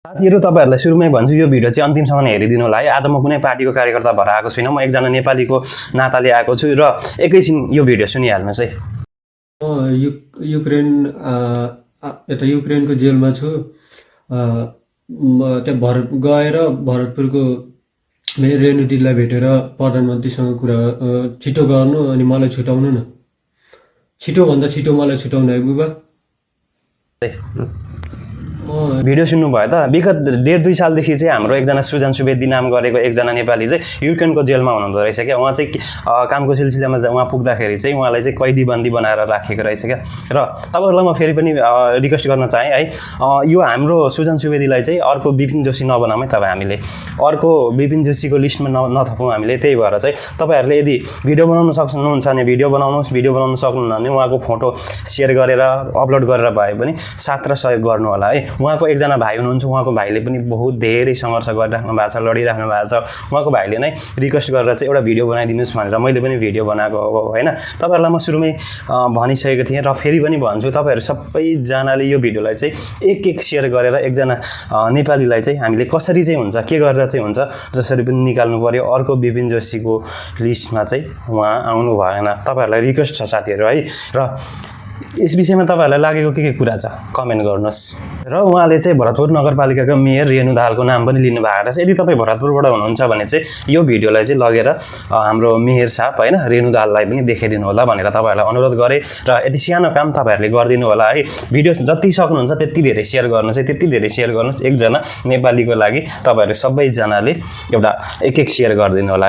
साथीहरु तपाईहरुलाई सुरुमै भन्छु यो भिडियो चाहिँ अन्तिमसम्म हेरिदिनु होला है। आज म कुनै पार्टीको कार्यकर्ता भएर आएको छैन, म एकजना नेपालीको नाताले आएको छु र एकैछिन यो भिडियो सुनिहाल्नुस् है। युक्रेनको जेलमा छु। म त्यहाँ गएर भरतपुरको रेणु दिदीलाई भेटेर प्रधानमन्त्रीसँग कुरा छिटो गर्नु अनि मलाई छुटाउनु न, छिटो भन्दा छिटो मलाई छुटाउनु है बुबा। भिडियो सुन्नु भयो त। विगत 1.5-2 सालदेखि चाहिँ हाम्रो एकजना सुजन सुवेदी नाम गरेको एकजना नेपाली चाहिँ युक्रेनको जेलमा हुनुहुँदो रहेछ क्या। उहाँ चाहिँ कामको सिलसिलामा उहाँ पुग्दाखेरि चाहिँ उहाँलाई चाहिँ कैदी बन्दी बनाएर राखेको रहेछ क्या। र तपाईहरुलाई म फेरि पनि रिक्वेस्ट गर्न चाहे है, यो हाम्रो सुजन सुवेदीलाई चाहिँ अर्को विपिन जोशी नबनाऊँ है। तपाईँ हामीले अर्को विपिन जोशीको लिस्टमा नथपौँ हामीले। त्यही भएर चाहिँ तपाईहरुले यदि भिडियो बनाउन सक्नुहुन्छ भने भिडियो बनाउनुहोस्, भिडियो बनाउन सक्नुहुन्न भने उहाँको फोटो सेयर गरेर अपलोड गरेर भए पनि साथ र सहयोग गर्नु होला है। उहाँको एकजना भाइ हुनुहुन्छ, उहाँको भाइले पनि बहुत धेरै सङ्घर्ष गरिराख्नु भएको छ, लडिराख्नु भएको छ। उहाँको भाइले नै रिक्वेस्ट गरेर चाहिँ एउटा भिडियो बनाइदिनुहोस् भनेर मैले पनि भिडियो बनाएको हो हैन। तपाईहरुलाई म सुरुमै भनिसकेको थिएँ र फेरि पनि भन्छु, तपाईहरु सबैजनाले यो भिडियोलाई चाहिँ एक शेयर गरेर एकजना नेपालीलाई चाहिँ हामीले कसरी चाहिँ हुन्छ, के गरेर चाहिँ हुन्छ जसरी पनि निकाल्नु पर्यो। अर्को विपिन जोशीको लिस्टमा चाहिँ उहाँ आउनु भएन। तपाईहरुलाई रिक्वेस्ट छ साथीहरु है। र यस विषयमा तपाईहरुलाई लागेको के कुरा छ कमेन्ट गर्नुहोस्। र उहाँले चाहिँ भरतपुर नगरपालिकाको मेयर रेणु दाहालको नाम पनि लिनु भएको रहेछ। यदि तपाईँ भरतपुरबाट हुनुहुन्छ भने चाहिँ यो भिडियोलाई चाहिँ लगेर हाम्रो मेयर साहब हैन रेणु दाहाललाई पनि देखाइदिनु होला भनेर तपाईहरुलाई अनुरोध गरे। र यति सानो काम तपाईहरुले गरिदिनु होला है। भिडियो जति सक्नुहुन्छ त्यति धेरै शेयर गर्नुहोस् है, त्यति धेरै शेयर गर्नुहोस्। एकजना नेपालीको लागि तपाईहरु सबैजनाले एउटा एक शेयर गरिदिनु होला है।